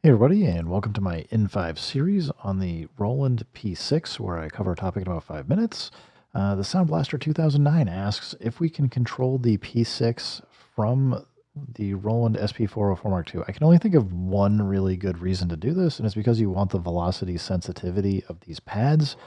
Hey everybody, and welcome to my N5 series on the Roland P-6, where I cover a topic in about 5 minutes. The Sound Blaster 2009 asks if we can control the P-6 from the Roland SP404 mk2. I can only think of one really good reason to do this, and it's because you want the velocity sensitivity of these pads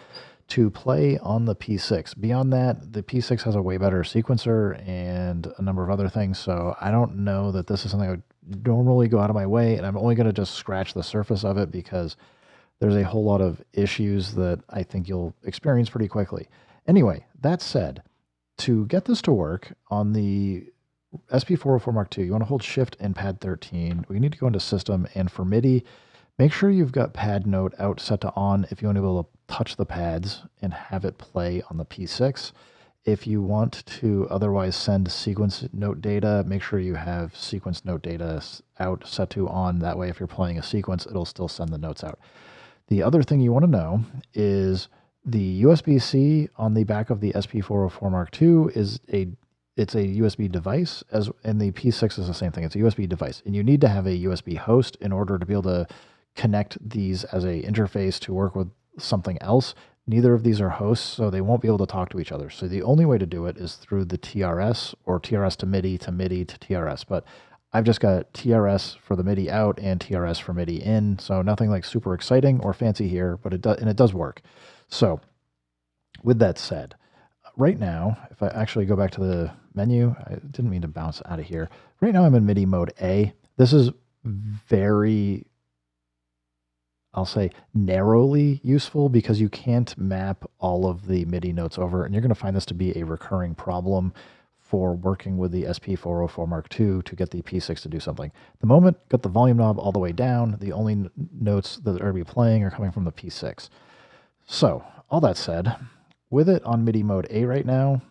to play on the P6. Beyond that, the P6 has a way better sequencer and a number of other things, so I don't know that this is something I would normally go out of my way, and I'm only going to just scratch the surface of it because there's a whole lot of issues that I think you'll experience pretty quickly. Anyway, that said, to get this to work on the SP404 mk2, you want to hold Shift and Pad 13. We need to go into System, and for MIDI, make sure you've got pad note out set to on if you want to be able to touch the pads and have it play on the P6. If you want to otherwise send sequence note data, make sure you have sequence note data out set to on. That way, if you're playing a sequence, it'll still send the notes out. The other thing you want to know is the USB-C on the back of the SP404 mk2 it's a USB device, and the P6 is the same thing. It's a USB device, and you need to have a USB host in order to be able to connect these as a interface to work with something else. Neither of these are hosts, so they won't be able to talk to each other. So the only way to do it is through the TRS, or TRS to MIDI to TRS. But I've just got TRS for the MIDI out and TRS for MIDI in, so nothing like super exciting or fancy here, but it does work. So with that said, right now, if I actually go back to the menu, I didn't mean to bounce out of here. Right now I'm in MIDI mode A. This is very, I'll say, narrowly useful because you can't map all of the MIDI notes over, and you're going to find this to be a recurring problem for working with the SP404 mk2 to get the P6 to do something. The moment got the volume knob all the way down, the only notes that are going to be playing are coming from the P6. So, all that said, with it on MIDI mode A right now,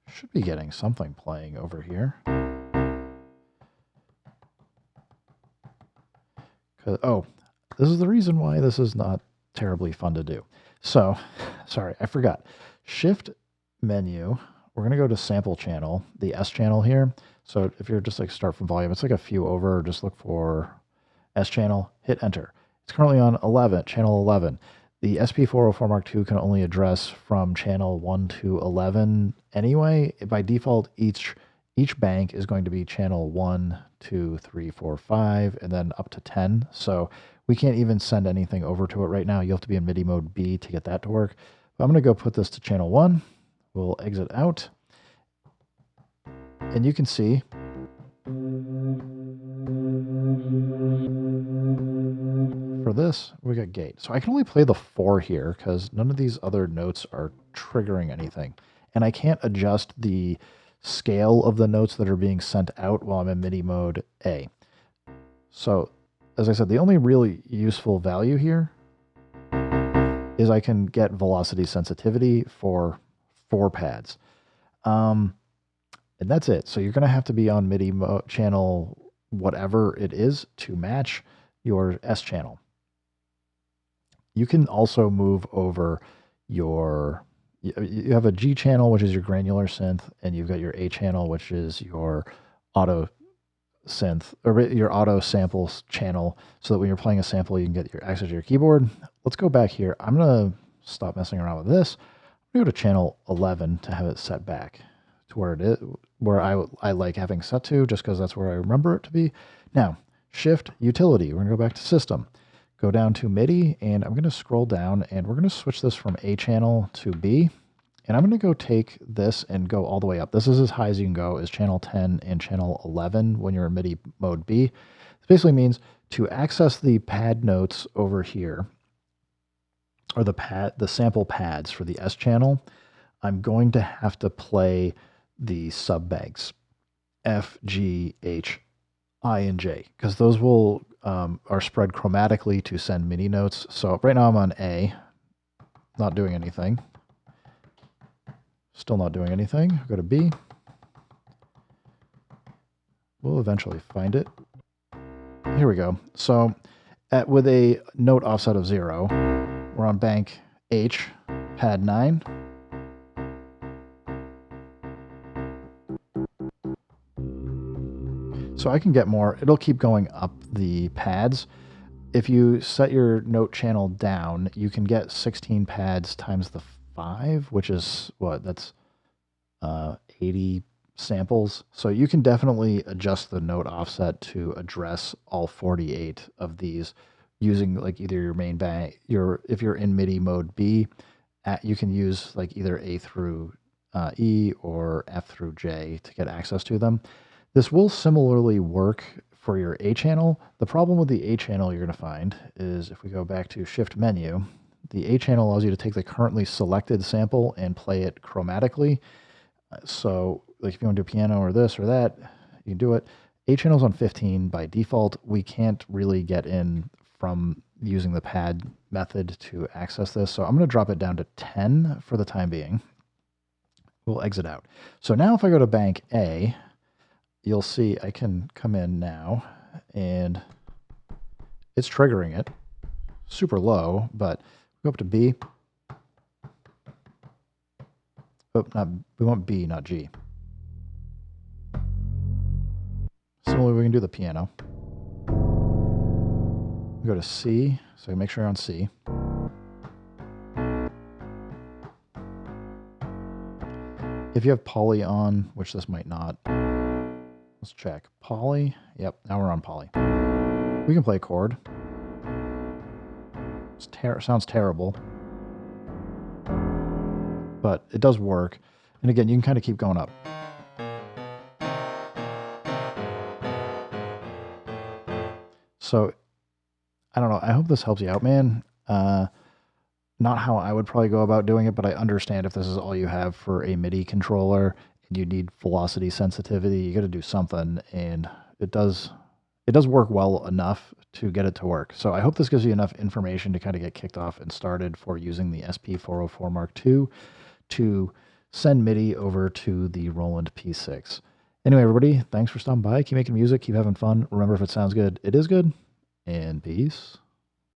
should be getting something playing over here. Oh, this is the reason why this is not terribly fun to do. So, sorry, I forgot. Shift menu, we're going to go to sample channel, the S channel here. So if you're just like start from volume, it's like a few over, just look for S channel, hit enter. It's currently on 11, channel 11. The SP404 mk2 can only address from channel 1 to 11 anyway. By default, each bank is going to be channel 1, 2, 3, 4, 5, and then up to 10. So we can't even send anything over to it right now. You have to be in MIDI mode B to get that to work. But I'm going to go put this to channel 1. We'll exit out. And you can see for this, we got gate. So I can only play the 4 here because none of these other notes are triggering anything. And I can't adjust the scale of the notes that are being sent out while I'm in MIDI mode A. So, as I said, the only really useful value here is I can get velocity sensitivity for 4 pads. And that's it. So you're going to have to be on MIDI channel whatever it is to match your S channel. You can also move over you have a G channel, which is your granular synth, and you've got your A channel, which is your auto synth, or your auto samples channel, so that when you're playing a sample, you can get your access to your keyboard. Let's go back here. I'm going to stop messing around with this. I'm going to go to channel 11 to have it set back to where it is, where I like having set to, just because that's where I remember it to be. Now, Shift Utility. We're going to go back to System. Go down to MIDI, and I'm going to scroll down, and we're going to switch this from A channel to B. And I'm going to go take this and go all the way up. This is as high as you can go, is channel 10 and channel 11 when you're in MIDI mode B. This basically means to access the pad notes over here, or the sample pads for the S channel, I'm going to have to play the sub banks F, G, H, I, and J, because those will are spread chromatically to send MIDI notes. So right now I'm on A, not doing anything. Still not doing anything. Go to B. We'll eventually find it. Here we go. So with a note offset of 0, we're on bank H, pad 9. So I can get more. It'll keep going up the pads. If you set your note channel down, you can get 16 pads times the 5, which is what? That's 80 samples. So you can definitely adjust the note offset to address all 48 of these using like either your main bank, if you're in Midi Mode B, you can use like either A through E or F through J to get access to them. This will similarly work for your A channel. The problem with the A channel you're going to find is if we go back to Shift menu, the A channel allows you to take the currently selected sample and play it chromatically. So like if you want to do piano or this or that, you can do it. A channel's on 15 by default. We can't really get in from using the pad method to access this. So I'm going to drop it down to 10 for the time being. We'll exit out. So now if I go to bank A, you'll see I can come in now and it's triggering it super low, but go up to B. Oh, we want B, not G. Similarly, we can do the piano. We go to C, so make sure you're on C. If you have poly on, which this might not, let's check. Poly, yep, now we're on poly. We can play a chord. Sounds terrible, but it does work. And again, you can kind of keep going up. So, I don't know. I hope this helps you out, man. Not how I would probably go about doing it, but I understand if this is all you have for a MIDI controller and you need velocity sensitivity, you got to do something, and it does work well enough to get it to work. So I hope this gives you enough information to kind of get kicked off and started for using the SP404 mk2 to send MIDI over to the Roland P-6. Anyway, everybody, thanks for stopping by. Keep making music, keep having fun. Remember, if it sounds good, it is good, and peace.